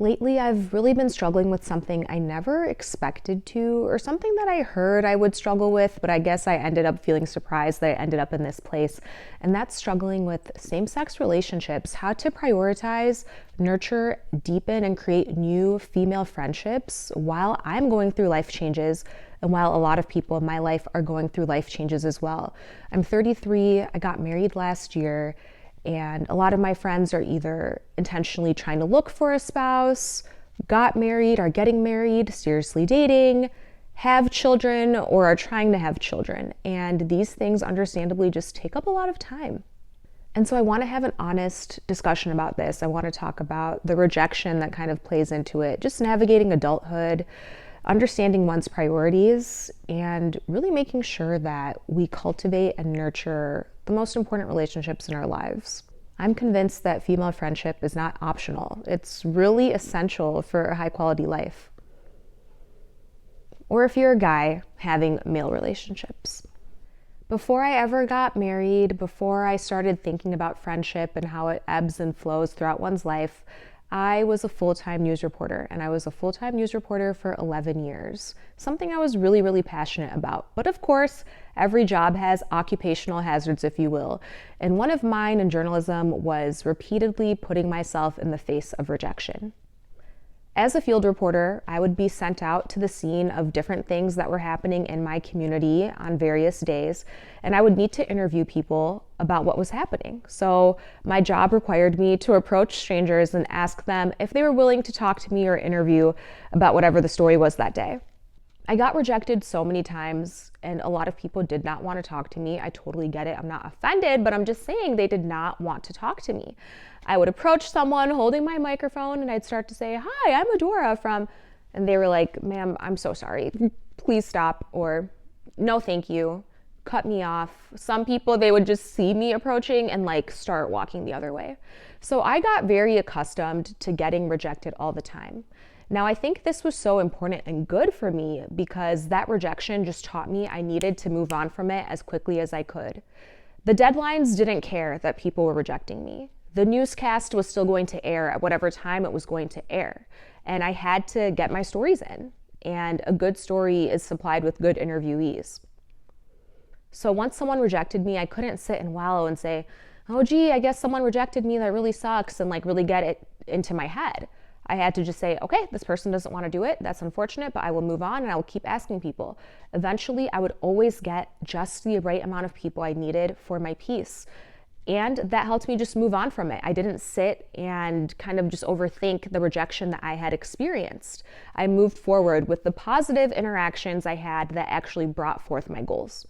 Lately, I've really been struggling with something I never expected to, or something that I heard I would struggle with, but I guess I ended up feeling surprised that I ended up in this place. And that's struggling with same sex relationships, how to prioritize, nurture, deepen, and create new female friendships while I'm going through life changes and while a lot of people in my life are going through life changes as well. I'm 33, I got married last year. And a lot of my friends are either intentionally trying to look for a spouse, got married, are getting married, seriously dating, have children, or are trying to have children. And these things understandably just take up a lot of time. And so I want to have an honest discussion about this. I want to talk about the rejection that kind of plays into it, just navigating adulthood, understanding one's priorities, and really making sure that we cultivate and nurture the most important relationships in our lives. I'm convinced that female friendship is not optional. It's really essential for a high quality life. Or if you're a guy, having male relationships. Before I ever got married, before I started thinking about friendship and how it ebbs and flows throughout one's life, I was a full-time news reporter, and I was a full-time news reporter for 11 years, something I was really, really passionate about. But of course, every job has occupational hazards, if you will, and one of mine in journalism was repeatedly putting myself in the face of rejection. As a field reporter, I would be sent out to the scene of different things that were happening in my community on various days, and I would need to interview people about what was happening. So my job required me to approach strangers and ask them if they were willing to talk to me or interview about whatever the story was that day. I got rejected so many times, and a lot of people did not want to talk to me. I totally get it. I'm not offended, but I'm just saying they did not want to talk to me. I would approach someone holding my microphone and I'd start to say, "Hi, I'm Adora from," and they were like, "Ma'am, I'm so sorry. Please stop," or "No, thank you." Cut me off. Some people, they would just see me approaching and like start walking the other way. So I got very accustomed to getting rejected all the time. Now, I think this was so important and good for me because that rejection just taught me I needed to move on from it as quickly as I could. The deadlines didn't care that people were rejecting me. The newscast was still going to air at whatever time it was going to air. And I had to get my stories in. And a good story is supplied with good interviewees. So once someone rejected me, I couldn't sit and wallow and say, "Oh gee, I guess someone rejected me, that really sucks," and like really get it into my head. I had to just say, okay, this person doesn't want to do it. That's unfortunate, but I will move on and I will keep asking people. Eventually, I would always get just the right amount of people I needed for my piece. And that helped me just move on from it. I didn't sit and kind of just overthink the rejection that I had experienced. I moved forward with the positive interactions I had that actually brought forth my goals.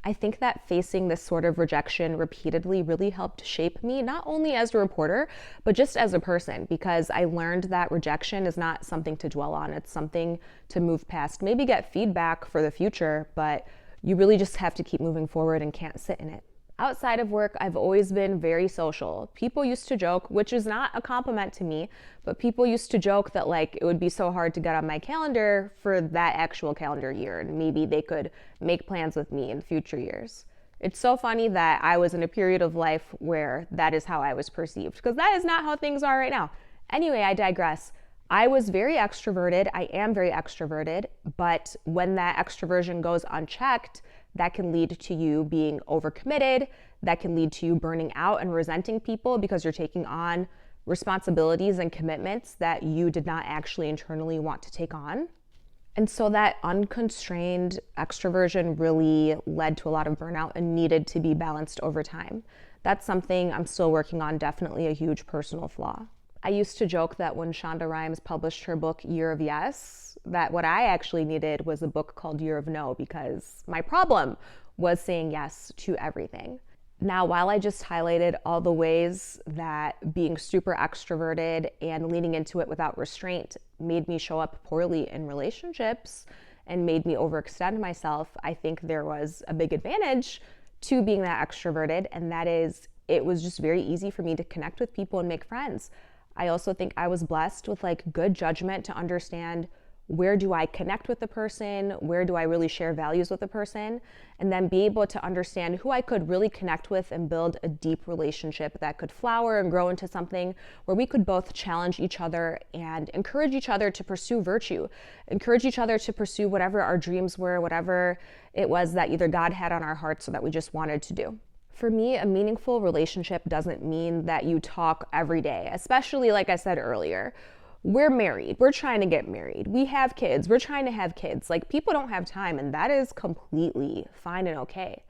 I think that facing this sort of rejection repeatedly really helped shape me, not only as a reporter, but just as a person, because I learned that rejection is not something to dwell on. It's something to move past, maybe get feedback for the future, but you really just have to keep moving forward and can't sit in it. Outside of work, I've always been very social. People used to joke, which is not a compliment to me, but people used to joke that like it would be so hard to get on my calendar for that actual calendar year, and maybe they could make plans with me in future years. It's so funny that I was in a period of life where that is how I was perceived, because that is not how things are right now. Anyway, I digress. I was very extroverted. I am very extroverted, but when that extroversion goes unchecked, that can lead to you being overcommitted. That can lead to you burning out and resenting people because you're taking on responsibilities and commitments that you did not actually internally want to take on. And so that unconstrained extroversion really led to a lot of burnout and needed to be balanced over time. That's something I'm still working on, definitely a huge personal flaw. I used to joke that when Shonda Rhimes published her book, Year of Yes, that what I actually needed was a book called Year of No, because my problem was saying yes to everything. Now, while I just highlighted all the ways that being super extroverted and leaning into it without restraint made me show up poorly in relationships and made me overextend myself, I think there was a big advantage to being that extroverted, and that is it was just very easy for me to connect with people and make friends. I also think I was blessed with like good judgment to understand where do I connect with the person, where do I really share values with the person, and then be able to understand who I could really connect with and build a deep relationship that could flower and grow into something where we could both challenge each other and encourage each other to pursue virtue, encourage each other to pursue whatever our dreams were, whatever it was that either God had on our hearts or that we just wanted to do. For me, a meaningful relationship doesn't mean that you talk every day, especially like I said earlier. We're married. We're trying to get married. We have kids. We're trying to have kids. Like, people don't have time, and that is completely fine and okay.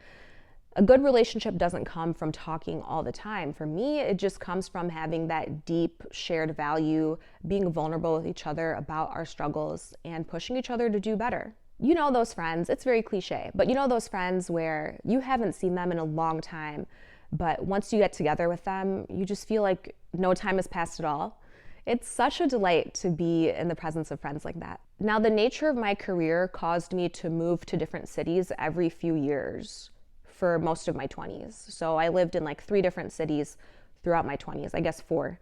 A good relationship doesn't come from talking all the time. For me, it just comes from having that deep shared value, being vulnerable with each other about our struggles, and pushing each other to do better. You know those friends, it's very cliche, but you know those friends where you haven't seen them in a long time, but once you get together with them, you just feel like no time has passed at all. It's such a delight to be in the presence of friends like that. Now, the nature of my career caused me to move to different cities every few years for most of my 20s. So I lived in like 3 different cities throughout my 20s, I guess 4.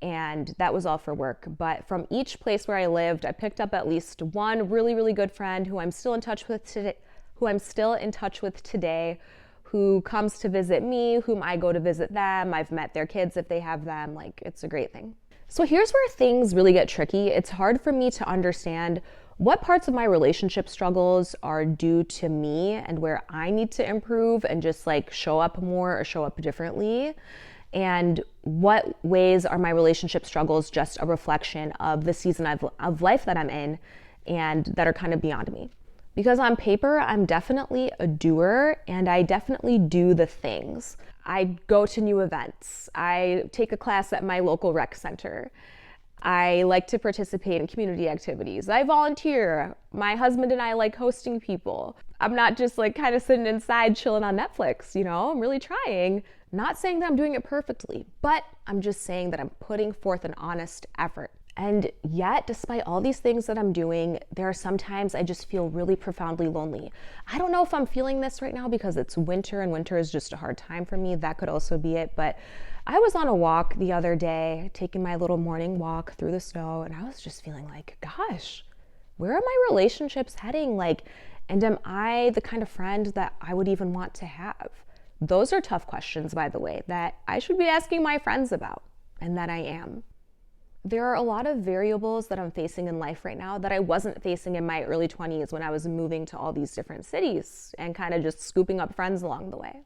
And that was all for work. But from each place where I lived, I picked up at least one really, really good friend who I'm still in touch with today, who comes to visit me, whom I go to visit them. I've met their kids if they have them. Like, it's a great thing. So here's where things really get tricky. It's hard for me to understand what parts of my relationship struggles are due to me and where I need to improve and just like show up more or show up differently. And what ways are my relationship struggles just a reflection of the season of life that I'm in and that are kind of beyond me. Because on paper, I'm definitely a doer and I definitely do the things. I go to new events. I take a class at my local rec center. I like to participate in community activities. I volunteer. My husband and I like hosting people. I'm not just like kind of sitting inside chilling on Netflix, you know, I'm really trying. Not saying that I'm doing it perfectly, but I'm just saying that I'm putting forth an honest effort. And yet, despite all these things that I'm doing, there are sometimes I just feel really profoundly lonely. I don't know if I'm feeling this right now because it's winter and winter is just a hard time for me. That could also be it. But I was on a walk the other day, taking my little morning walk through the snow, and I was just feeling like, gosh, where are my relationships heading? Like, and am I the kind of friend that I would even want to have? Those are tough questions, by the way, that I should be asking my friends about, and that I am. There are a lot of variables that I'm facing in life right now that I wasn't facing in my early 20s when I was moving to all these different cities and kind of just scooping up friends along the way.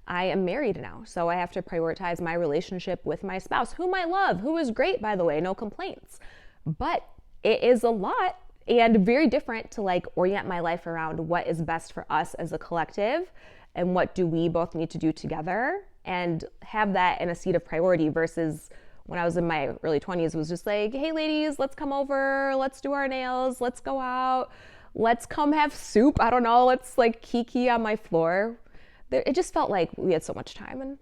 I am married now, so I have to prioritize my relationship with my spouse, whom I love, who is great, by the way, no complaints. But it is a lot and very different to like orient my life around what is best for us as a collective and what do we both need to do together and have that in a seat of priority versus when I was in my early 20s was just like, hey ladies, let's come over, let's do our nails, let's go out, let's come have soup, I don't know, let's like kiki on my floor. It just felt like we had so much time and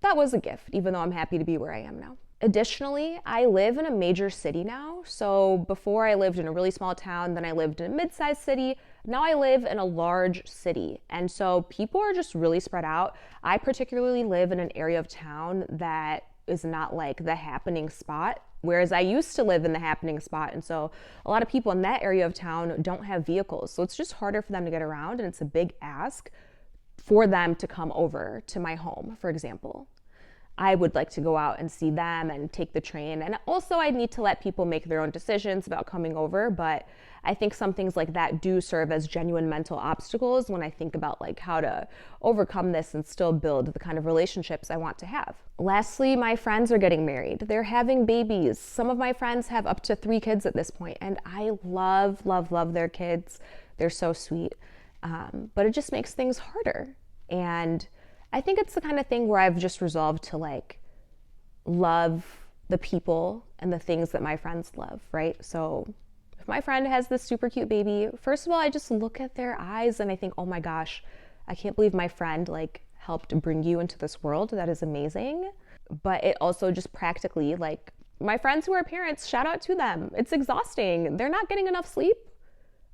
that was a gift, even though I'm happy to be where I am now. Additionally, I live in a major city now. So before I lived in a really small town, then I lived in a mid-sized city. Now I live in a large city. And so people are just really spread out. I particularly live in an area of town that is not like the happening spot, whereas I used to live in the happening spot. And so a lot of people in that area of town don't have vehicles. So it's just harder for them to get around. And it's a big ask for them to come over to my home, for example. I would like to go out and see them and take the train. And also I need to let people make their own decisions about coming over. But I think some things like that do serve as genuine mental obstacles when I think about like how to overcome this and still build the kind of relationships I want to have. Lastly, my friends are getting married. They're having babies. Some of my friends have up to 3 kids at this point, and I love, love, love their kids. They're so sweet. But it just makes things harder. And I think it's the kind of thing where I've just resolved to like love the people and the things that my friends love, right? So if my friend has this super cute baby, first of all, I just look at their eyes and I think, oh my gosh, I can't believe my friend like helped bring you into this world. That is amazing. But it also just practically like my friends who are parents, shout out to them. It's exhausting. They're not getting enough sleep.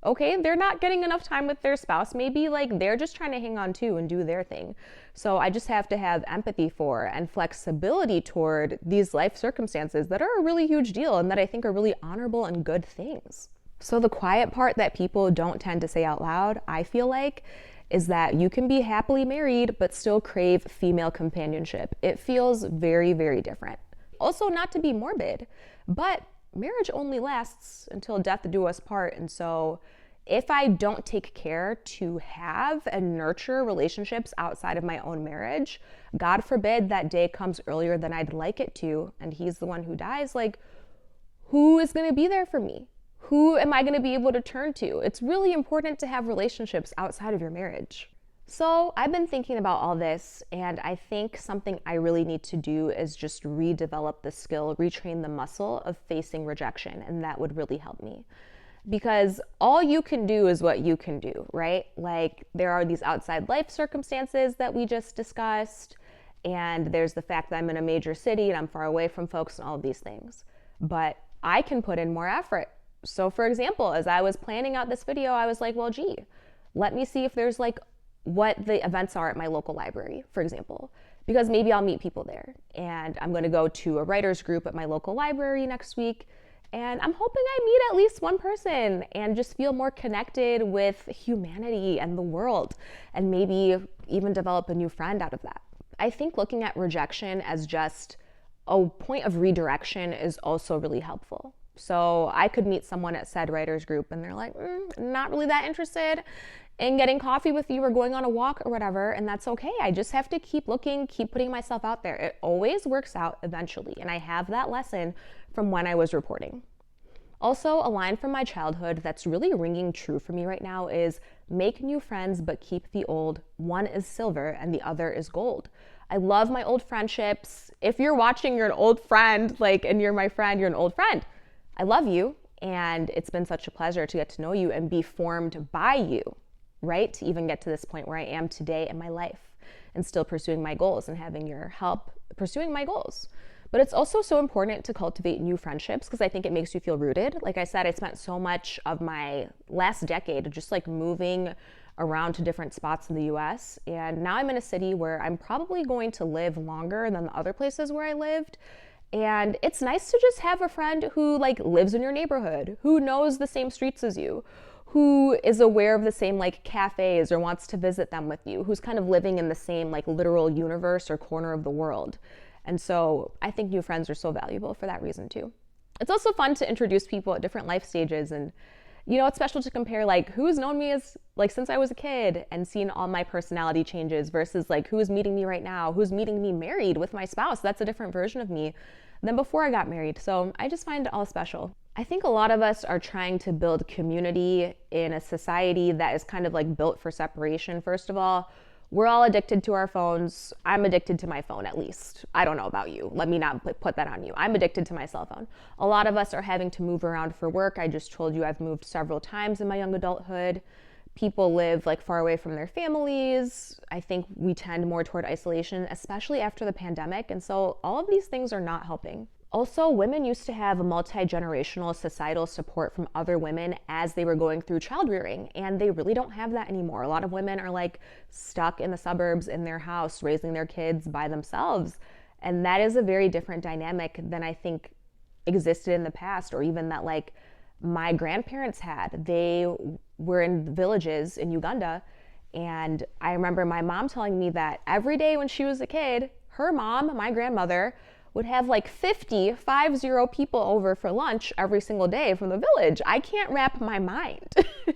Okay, they're not getting enough time with their spouse. Maybe like they're just trying to hang on too and do their thing. So I just have to have empathy for and flexibility toward these life circumstances that are a really huge deal and that I think are really honorable and good things. So the quiet part that people don't tend to say out loud, I feel like, is that you can be happily married but still crave female companionship. It feels very, very different. Also, not to be morbid, but marriage only lasts until death do us part. And so if I don't take care to have and nurture relationships outside of my own marriage, God forbid that day comes earlier than I'd like it to, and he's the one who dies, like, who is going to be there for me? Who am I going to be able to turn to? It's really important to have relationships outside of your marriage. So I've been thinking about all this, and I think something I really need to do is just redevelop the skill, retrain the muscle of facing rejection, and that would really help me. Because all you can do is what you can do, right? Like, there are these outside life circumstances that we just discussed, and there's the fact that I'm in a major city and I'm far away from folks and all of these things. But I can put in more effort. So for example, as I was planning out this video, I was like, well, gee, let me see if there's like what the events are at my local library, for example, because maybe I'll meet people there. And I'm going to go to a writer's group at my local library next week. And I'm hoping I meet at least one person and just feel more connected with humanity and the world, and maybe even develop a new friend out of that. I think looking at rejection as just a point of redirection is also really helpful. So I could meet someone at said writer's group and they're like, not really that interested in getting coffee with you or going on a walk or whatever, and that's okay. I just have to keep looking, keep putting myself out there. It always works out eventually, and I have that lesson from when I was reporting. Also, a line from my childhood that's really ringing true for me right now is, make new friends but keep the old. One is silver and the other is gold. I love my old friendships. If you're watching, you're an old friend, and you're my friend, you're an old friend. I love you, and it's been such a pleasure to get to know you and be formed by you, right? To even get to this point where I am today in my life and still pursuing my goals and having your help pursuing my goals. But it's also so important to cultivate new friendships because I think it makes you feel rooted. Like I said, I spent so much of my last decade just moving around to different spots in the US. And now I'm in a city where I'm probably going to live longer than the other places where I lived. And it's nice to just have a friend who lives in your neighborhood, who knows the same streets as you, who is aware of the same cafes or wants to visit them with you, who's kind of living in the same literal universe or corner of the world. And so I think new friends are so valuable for that reason too. It's also fun to introduce people at different life stages, and it's special to compare who's known me as since I was a kid and seen all my personality changes versus who's meeting me right now, who's meeting me married with my spouse. That's a different version of me than before I got married. So I just find it all special. I think a lot of us are trying to build community in a society that is kind of built for separation. First of all, we're all addicted to our phones. I'm addicted to my phone, at least. I don't know about you. Let me not put that on you. I'm addicted to my cell phone. A lot of us are having to move around for work. I just told you I've moved several times in my young adulthood. People live far away from their families. I think we tend more toward isolation, especially after the pandemic. And so all of these things are not helping. Also, women used to have a multi-generational societal support from other women as they were going through child rearing, and they really don't have that anymore. A lot of women are stuck in the suburbs in their house, raising their kids by themselves. And that is a very different dynamic than I think existed in the past, or even that my grandparents had. They were in villages in Uganda, and I remember my mom telling me that every day when she was a kid, her mom, my grandmother, would have 50 people over for lunch every single day from the village. I can't wrap my mind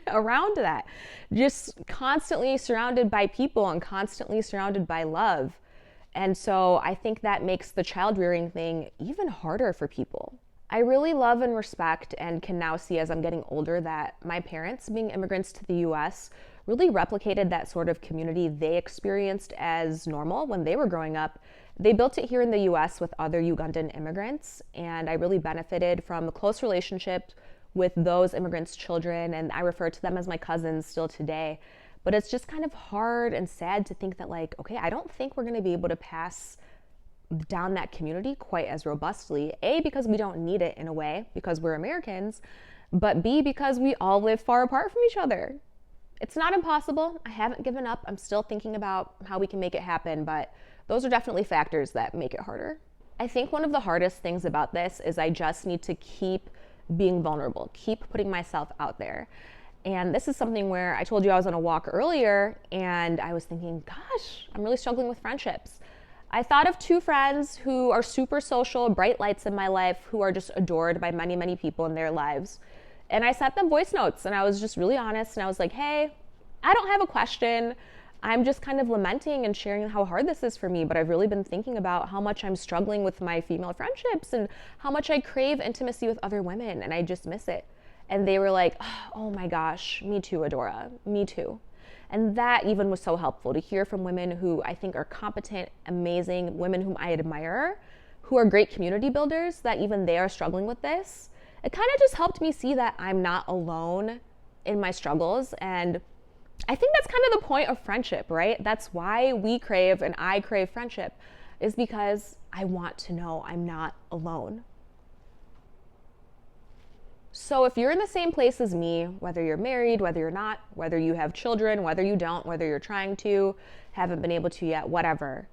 around that. Just constantly surrounded by people and constantly surrounded by love. And so I think that makes the child rearing thing even harder for people. I really love and respect and can now see as I'm getting older that my parents, being immigrants to the US, really replicated that sort of community they experienced as normal when they were growing up. They built it here in the US with other Ugandan immigrants, and I really benefited from a close relationship with those immigrants' children, and I refer to them as my cousins still today. But it's just kind of hard and sad to think that okay, I don't think we're gonna be able to pass down that community quite as robustly. A, because we don't need it in a way, because we're Americans, but B, because we all live far apart from each other. It's not impossible. I haven't given up. I'm still thinking about how we can make it happen, but those are definitely factors that make it harder. I think one of the hardest things about this is I just need to keep being vulnerable, keep putting myself out there. And this is something where I told you I was on a walk earlier and I was thinking, gosh, I'm really struggling with friendships. I thought of two friends who are super social, bright lights in my life, who are just adored by many, many people in their lives. And I sent them voice notes and I was just really honest. And I was like, hey, I don't have a question. I'm just kind of lamenting and sharing how hard this is for me, but I've really been thinking about how much I'm struggling with my female friendships and how much I crave intimacy with other women and I just miss it. And they were like, oh my gosh, me too, Adora, me too. And that even was so helpful to hear from women who I think are competent, amazing, women whom I admire, who are great community builders, that even they are struggling with this. It kind of just helped me see that I'm not alone in my struggles. And I think that's kind of the point of friendship, right? That's why we crave and I crave friendship, is because I want to know I'm not alone. So if you're in the same place as me, whether you're married, whether you're not, whether you have children, whether you don't, whether you're trying to, haven't been able to yet, whatever,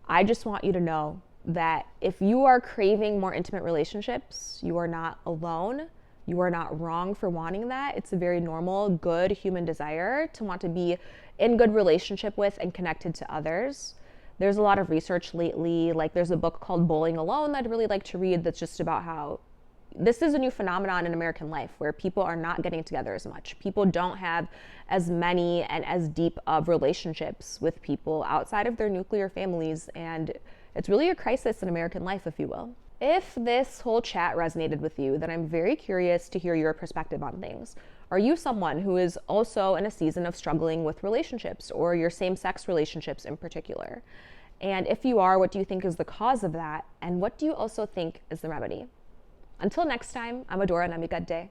I just want you to know that if you are craving more intimate relationships, you are not alone. You are not wrong for wanting that. It's a very normal, good human desire to want to be in good relationship with and connected to others. There's a lot of research lately, like there's a book called Bowling Alone that I'd really like to read that's just about how this is a new phenomenon in American life where people are not getting together as much. People don't have as many and as deep of relationships with people outside of their nuclear families, and it's really a crisis in American life, if you will. If this whole chat resonated with you, then I'm very curious to hear your perspective on things. Are you someone who is also in a season of struggling with relationships, or your same-sex relationships in particular? And if you are, what do you think is the cause of that? And what do you also think is the remedy? Until next time, I'm Adora Namikadde.